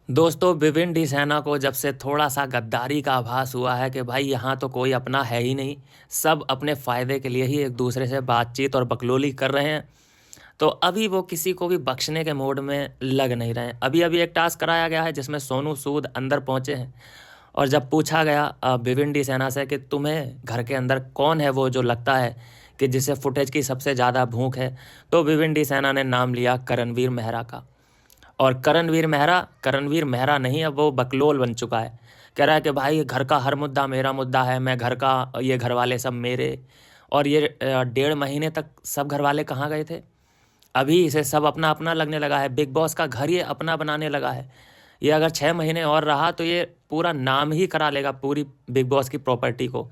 दोस्तों विपिन डी सेना को जब से थोड़ा सा गद्दारी का आभास हुआ है कि भाई यहाँ तो कोई अपना है ही नहीं, सब अपने फ़ायदे के लिए ही एक दूसरे से बातचीत और बकलोली कर रहे हैं, तो अभी वो किसी को भी बख्शने के मूड में लग नहीं रहे हैं। अभी अभी एक टास्क कराया गया है जिसमें सोनू सूद अंदर पहुंचे हैं, और जब पूछा गया विपिन डी सेना से कि तुम्हें घर के अंदर कौन है वो जो लगता है कि जिसे फुटेज की सबसे ज़्यादा भूख है, तो विपिन डी सेना ने नाम लिया करणवीर मेहरा का। और करणवीर मेहरा नहीं, अब वो बकलोल बन चुका है। कह रहा है कि भाई घर का हर मुद्दा मेरा मुद्दा है, मैं घर का, ये घर वाले सब मेरे। और ये 1.5 महीने तक सब घर वाले कहाँ गए थे? अभी इसे सब अपना अपना लगने लगा है, बिग बॉस का घर ये अपना बनाने लगा है। ये अगर 6 महीने और रहा तो ये पूरा नाम ही करा लेगा पूरी बिग बॉस की प्रॉपर्टी को,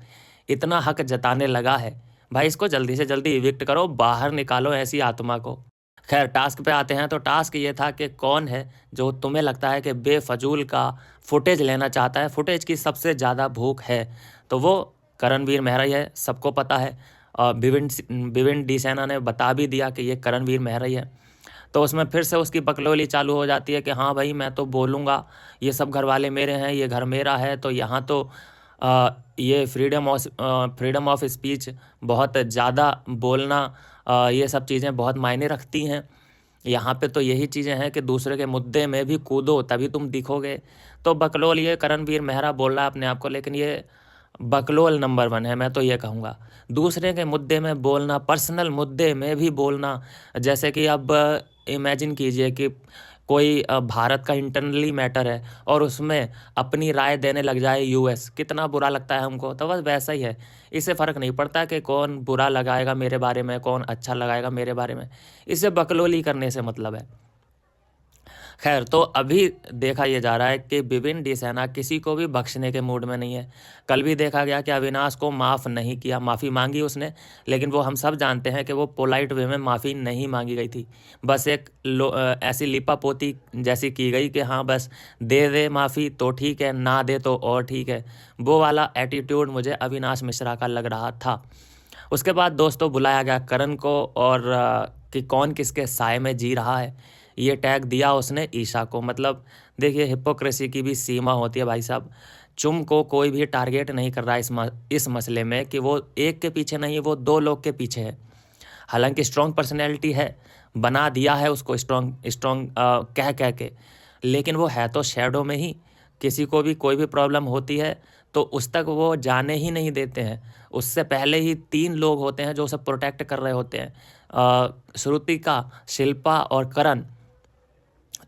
इतना हक जताने लगा है। भाई इसको जल्दी से जल्दी इविक्ट करो, बाहर निकालो ऐसी आत्मा को। खैर टास्क पे आते हैं, तो टास्क ये था कि कौन है जो तुम्हें लगता है कि बेफजूल का फुटेज लेना चाहता है, फुटेज की सबसे ज़्यादा भूख है, तो वो करणवीर मेहरा ही है, सबको पता है। और विपिन डी सेना ने बता भी दिया कि ये करणवीर मेहरा ही है। तो उसमें फिर से उसकी बकलोली चालू हो जाती है कि हाँ भाई मैं तो बोलूँगा, ये सब घर वाले मेरे हैं, ये घर मेरा है, तो यहाँ तो ये फ्रीडम ऑफ स्पीच बहुत ज़्यादा बोलना, ये सब चीज़ें बहुत मायने रखती हैं। यहाँ पे तो यही चीज़ें हैं कि दूसरे के मुद्दे में भी कूदो तभी तुम दिखोगे। तो बकलोल ये करणवीर मेहरा बोल रहा है अपने आप को, लेकिन ये बकलोल नंबर 1 है, मैं तो ये कहूँगा। दूसरे के मुद्दे में बोलना, पर्सनल मुद्दे में भी बोलना, जैसे कि अब इमेजिन कीजिए कि कोई भारत का इंटरनली मैटर है और उसमें अपनी राय देने लग जाए यूएस, कितना बुरा लगता है हमको। तो बस वैसा ही है, इससे फ़र्क नहीं पड़ता कि कौन बुरा लगाएगा मेरे बारे में, कौन अच्छा लगाएगा मेरे बारे में, इससे बकलोली करने से मतलब है। खैर तो अभी देखा ये जा रहा है कि विपिन डी सेना किसी को भी बख्शने के मूड में नहीं है। कल भी देखा गया कि अविनाश को माफ़ नहीं किया, माफ़ी मांगी उसने, लेकिन वो हम सब जानते हैं कि वो पोलाइट वे में माफ़ी नहीं मांगी गई थी। बस एक ऐसी लिपापोती जैसी की गई कि हाँ बस दे दे माफ़ी तो ठीक है, ना दे तो और ठीक है। वो वाला एटीट्यूड मुझे अविनाश मिश्रा का लग रहा था। उसके बाद दोस्तों बुलाया गया करण को, और कि कौन किसके साए में जी रहा है, ये टैग दिया उसने ईशा को। मतलब देखिए हिपोक्रेसी की भी सीमा होती है भाई साहब। चुम को कोई भी टारगेट नहीं कर रहा है इस मसले में कि वो एक के पीछे नहीं, वो 2 लोग के पीछे है। हालांकि स्ट्रॉन्ग पर्सनैलिटी है, बना दिया है उसको स्ट्रॉन्ग स्ट्रॉन्ग कह कह के, लेकिन वो है तो शैडो में ही। किसी को भी कोई भी प्रॉब्लम होती है तो उस तक वो जाने ही नहीं देते हैं। उससे पहले ही 3 लोग होते हैं जो उसे प्रोटेक्ट कर रहे होते हैं, श्रुतिका, शिल्पा और करण।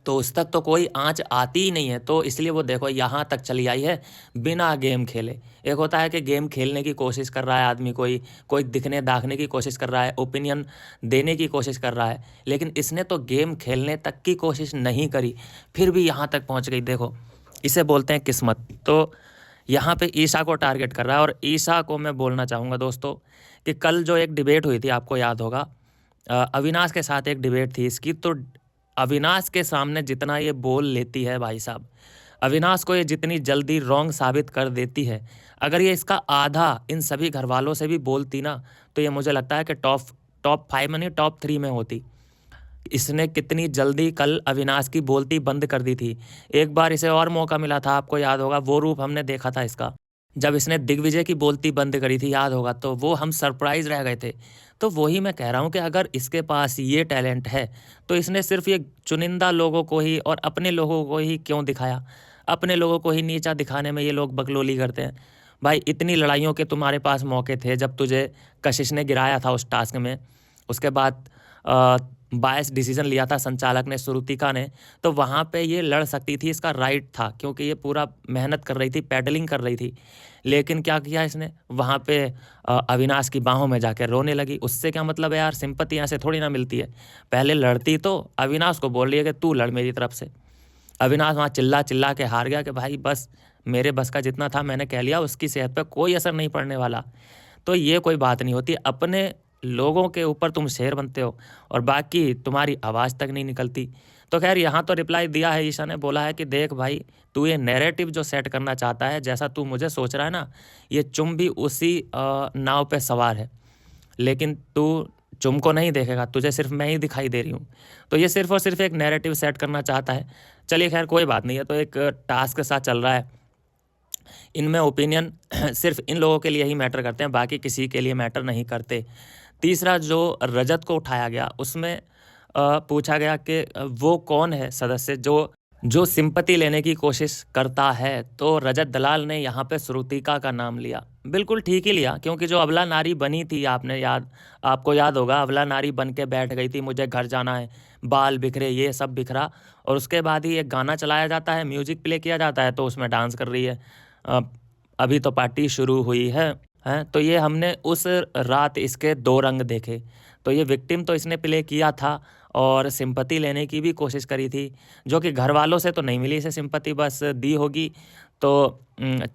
तो उस तक तो कोई आँच आती ही नहीं है, तो इसलिए वो देखो यहाँ तक चली आई है बिना गेम खेले। एक होता है कि गेम खेलने की कोशिश कर रहा है आदमी, कोई कोई दिखने दाखने की कोशिश कर रहा है, ओपिनियन देने की कोशिश कर रहा है, लेकिन इसने तो गेम खेलने तक की कोशिश नहीं करी, फिर भी यहाँ तक पहुँच गई। देखो इसे बोलते हैं किस्मत। तो यहाँ पे ईशा को टारगेट कर रहा है, और ईशा को मैं बोलना चाहूँगा दोस्तों कि कल जो एक डिबेट हुई थी, आपको याद होगा, अविनाश के साथ एक डिबेट थी इसकी। तो अविनाश के सामने जितना ये बोल लेती है भाई साहब, अविनाश को ये जितनी जल्दी रॉन्ग साबित कर देती है, अगर ये इसका आधा इन सभी घर वालों से भी बोलती ना, तो ये मुझे लगता है कि टॉप 5 में नहीं, टॉप 3 में होती। इसने कितनी जल्दी कल अविनाश की बोलती बंद कर दी थी। एक बार इसे और मौका मिला था, आपको याद होगा, वो रूप हमने देखा था इसका, जब इसने दिग्विजय की बोलती बंद करी थी, याद होगा, तो वो हम सरप्राइज रह गए थे। तो वही मैं कह रहा हूँ कि अगर इसके पास ये टैलेंट है तो इसने सिर्फ ये चुनिंदा लोगों को ही और अपने लोगों को ही क्यों दिखाया? अपने लोगों को ही नीचा दिखाने में ये लोग बकलोली करते हैं। भाई इतनी लड़ाइयों के तुम्हारे पास मौके थे, जब तुझे कशिश ने गिराया था उस टास्क में, उसके बाद बायस डिसीजन लिया था संचालक ने, श्रुतिका ने, तो वहाँ पे ये लड़ सकती थी, इसका राइट था, क्योंकि ये पूरा मेहनत कर रही थी, पैडलिंग कर रही थी। लेकिन क्या किया इसने, वहाँ पे अविनाश की बाहों में जाकर रोने लगी। उससे क्या मतलब है यार, सिंपत्ति यहाँ से थोड़ी ना मिलती है। पहले लड़ती तो अविनाश को बोल रही है कि तू लड़ मेरी तरफ से। अविनाश वहाँ चिल्ला चिल्ला के हार गया कि भाई बस मेरे बस का जितना था मैंने कह लिया, उसकी सेहत पर कोई असर नहीं पड़ने वाला। तो ये कोई बात नहीं होती, अपने लोगों के ऊपर तुम शेर बनते हो और बाकी तुम्हारी आवाज़ तक नहीं निकलती। तो खैर यहाँ तो रिप्लाई दिया है, ईशा ने बोला है कि देख भाई, तू ये नैरेटिव जो सेट करना चाहता है, जैसा तू मुझे सोच रहा है ना, ये चुम भी उसी नाव पे सवार है, लेकिन तू चुम को नहीं देखेगा, तुझे सिर्फ मैं ही दिखाई दे रही हूँ। तो ये सिर्फ और सिर्फ एक नैरेटिव सेट करना चाहता है। चलिए खैर कोई बात नहीं है, तो एक टास्क के साथ चल रहा है। इनमें ओपिनियन सिर्फ इन लोगों के लिए ही मैटर करते हैं, बाकी किसी के लिए मैटर नहीं करते। तीसरा जो रजत को उठाया गया, उसमें पूछा गया कि वो कौन है सदस्य जो सिंपैथी लेने की कोशिश करता है। तो रजत दलाल ने यहाँ पे श्रुतिका का नाम लिया। बिल्कुल ठीक ही लिया, क्योंकि जो अबला नारी बनी थी, आपको याद होगा, अबला नारी बन के बैठ गई थी, मुझे घर जाना है, बाल बिखरे, ये सब बिखरा, और उसके बाद ही एक गाना चलाया जाता है, म्यूजिक प्ले किया जाता है, तो उसमें डांस कर रही है, अभी तो पार्टी शुरू हुई है। तो ये हमने उस रात इसके दो रंग देखे। तो ये विक्टिम तो इसने प्ले किया था और सिंपैथी लेने की भी कोशिश करी थी, जो कि घर वालों से तो नहीं मिली इसे सिंपैथी, बस दी होगी तो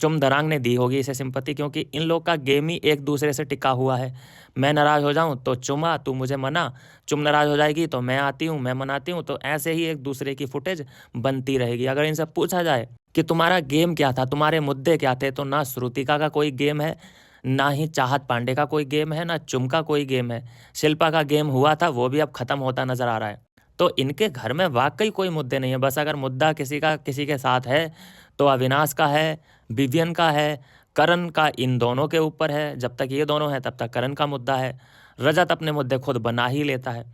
चुम दरांग ने दी होगी इसे सिंपैथी, क्योंकि इन लोग का गेम ही एक दूसरे से टिका हुआ है। मैं नाराज़ हो जाऊं तो चुमा, तू मुझे मना, चुम नाराज़ हो जाएगी तो मैं आती हूं, मैं मनाती हूं, तो ऐसे ही एक दूसरे की फुटेज बनती रहेगी। अगर इनसे पूछा जाए कि तुम्हारा गेम क्या था, तुम्हारे मुद्दे क्या थे, तो ना श्रुतिका का कोई गेम है, ना ही चाहत पांडे का कोई गेम है, ना चुम का कोई गेम है। शिल्पा का गेम हुआ था, वो भी अब ख़त्म होता नज़र आ रहा है। तो इनके घर में वाकई कोई मुद्दे नहीं है। बस अगर मुद्दा किसी के साथ है तो अविनाश का है, विवियन का है, करण का, इन दोनों के ऊपर है। जब तक ये दोनों हैं तब तक करण का मुद्दा है। रजत अपने मुद्दे खुद बना ही लेता है।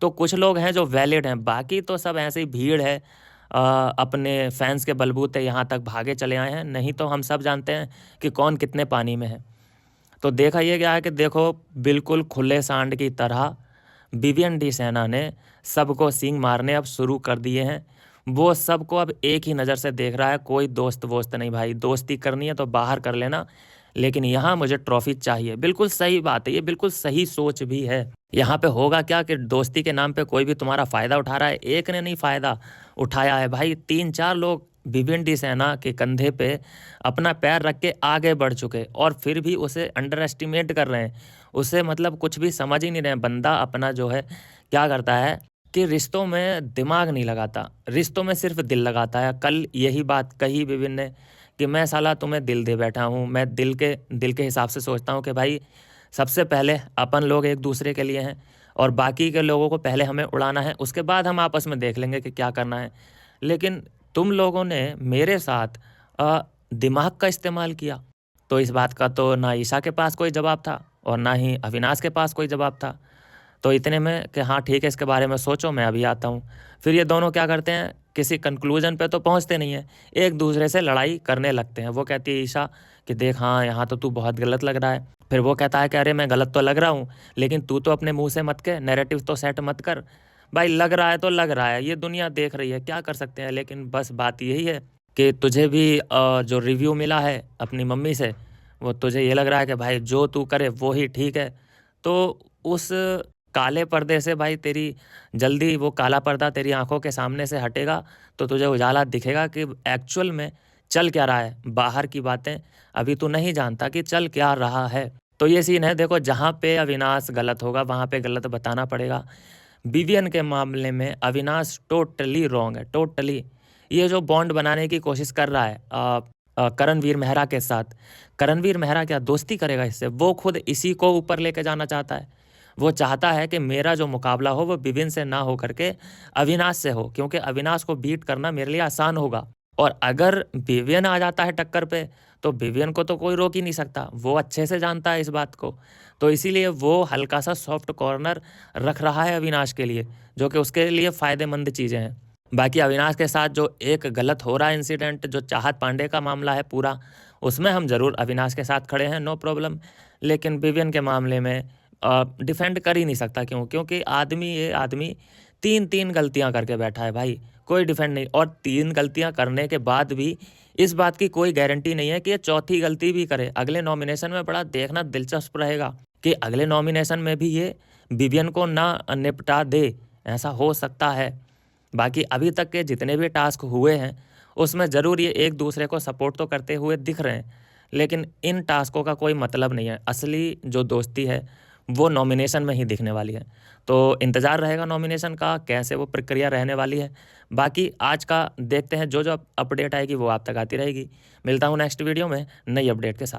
तो कुछ लोग हैं जो वैलिड हैं, बाकी तो सब ऐसे ही भीड़ है, अपने फैंस के बलबूते यहाँ तक भागे चले आए हैं। नहीं तो हम सब जानते हैं कि कौन कितने पानी में है। तो देखा ये गया है कि देखो, बिल्कुल खुले सांड की तरह विवियन डी सेना ने सबको सींग मारने अब शुरू कर दिए हैं। वो सबको अब एक ही नज़र से देख रहा है, कोई दोस्त वोस्त नहीं भाई, दोस्ती करनी है तो बाहर कर लेना, लेकिन यहाँ मुझे ट्रॉफी चाहिए। बिल्कुल सही बात है, ये बिल्कुल सही सोच भी है। यहाँ पे होगा क्या कि दोस्ती के नाम पे कोई भी तुम्हारा फ़ायदा उठा रहा है। एक ने नहीं फ़ायदा उठाया है भाई, 3-4 लोग विभिन्न डी सेना के कंधे पे अपना पैर रख के आगे बढ़ चुके, और फिर भी उसे अंडर एस्टिमेट कर रहे हैं, उसे मतलब कुछ भी समझ ही नहीं रहे। बंदा अपना जो है क्या करता है कि रिश्तों में दिमाग नहीं लगाता, रिश्तों में सिर्फ दिल लगाता है। कल यही बात कही विभिन्न ने कि मैं साला तुम्हें दिल दे बैठा हूँ, मैं दिल के हिसाब से सोचता हूँ कि भाई सबसे पहले अपन लोग एक दूसरे के लिए हैं, और बाकी के लोगों को पहले हमें उड़ाना है, उसके बाद हम आपस में देख लेंगे कि क्या करना है। लेकिन तुम लोगों ने मेरे साथ दिमाग का इस्तेमाल किया, तो इस बात का तो ना ईशा के पास कोई जवाब था और ना ही अविनाश के पास कोई जवाब था। तो इतने में कि हाँ ठीक है, इसके बारे में सोचो, मैं अभी आता हूँ। फिर ये दोनों क्या करते हैं, किसी कंक्लूजन पे तो पहुँचते नहीं हैं, एक दूसरे से लड़ाई करने लगते हैं। वो कहती है ईशा कि देख, हाँ यहाँ तो तू बहुत गलत लग रहा है। फिर वो कहता है कि अरे मैं गलत तो लग रहा हूँ, लेकिन तू तो अपने मुंह से मत के, नैरेटिव तो सेट मत कर भाई, लग रहा है तो लग रहा है, ये दुनिया देख रही है, क्या कर सकते हैं। लेकिन बस बात यही है कि तुझे भी जो रिव्यू मिला है अपनी मम्मी से, वो तुझे ये लग रहा है कि भाई जो तू करे वो ही ठीक है। तो उस काले पर्दे से भाई तेरी जल्दी वो काला पर्दा तेरी आंखों के सामने से हटेगा, तो तुझे उजाला दिखेगा कि एक्चुअल में चल क्या रहा है। बाहर की बातें अभी तू नहीं जानता कि चल क्या रहा है। तो ये सीन है, देखो जहाँ पे अविनाश गलत होगा वहाँ पे गलत बताना पड़ेगा। विवियन के मामले में अविनाश टोटली रॉन्ग है, टोटली। ये जो बॉन्ड बनाने की कोशिश कर रहा है करणवीर मेहरा के साथ, करणवीर मेहरा क्या दोस्ती करेगा इससे? वो खुद इसी को ऊपर लेके जाना चाहता है। वो चाहता है कि मेरा जो मुकाबला हो वो विविन से ना हो करके अविनाश से हो, क्योंकि अविनाश को बीट करना मेरे लिए आसान होगा। और अगर विवियन आ जाता है टक्कर पे, तो विवियन को तो कोई रोक ही नहीं सकता, वो अच्छे से जानता है इस बात को। तो इसीलिए वो हल्का सा सॉफ्ट कॉर्नर रख रहा है अविनाश के लिए, जो कि उसके लिए फ़ायदेमंद चीज़ें हैं। बाकी अविनाश के साथ जो एक गलत हो रहा है इंसिडेंट, जो चाहत पांडे का मामला है पूरा, उसमें हम ज़रूर अविनाश के साथ खड़े हैं, नो प्रॉब्लम। लेकिन विवियन के मामले में डिफेंड कर ही नहीं सकता। क्योंकि ये आदमी 3 गलतियां करके बैठा है भाई, कोई डिफेंड नहीं। और 3 गलतियां करने के बाद भी इस बात की कोई गारंटी नहीं है कि ये चौथी गलती भी करे। अगले नॉमिनेशन में बड़ा देखना दिलचस्प रहेगा कि अगले नॉमिनेशन में भी ये विवियन को ना निपटा दे, ऐसा हो सकता है। बाकी अभी तक के जितने भी टास्क हुए हैं उसमें ज़रूर ये एक दूसरे को सपोर्ट तो करते हुए दिख रहे हैं, लेकिन इन टास्कों का कोई मतलब नहीं है। असली जो दोस्ती है वो नॉमिनेशन में ही दिखने वाली है। तो इंतज़ार रहेगा नॉमिनेशन का, कैसे वो प्रक्रिया रहने वाली है। बाकी आज का देखते हैं, जो जो अपडेट आएगी वो आप तक आती रहेगी। मिलता हूँ नेक्स्ट वीडियो में नई अपडेट के साथ।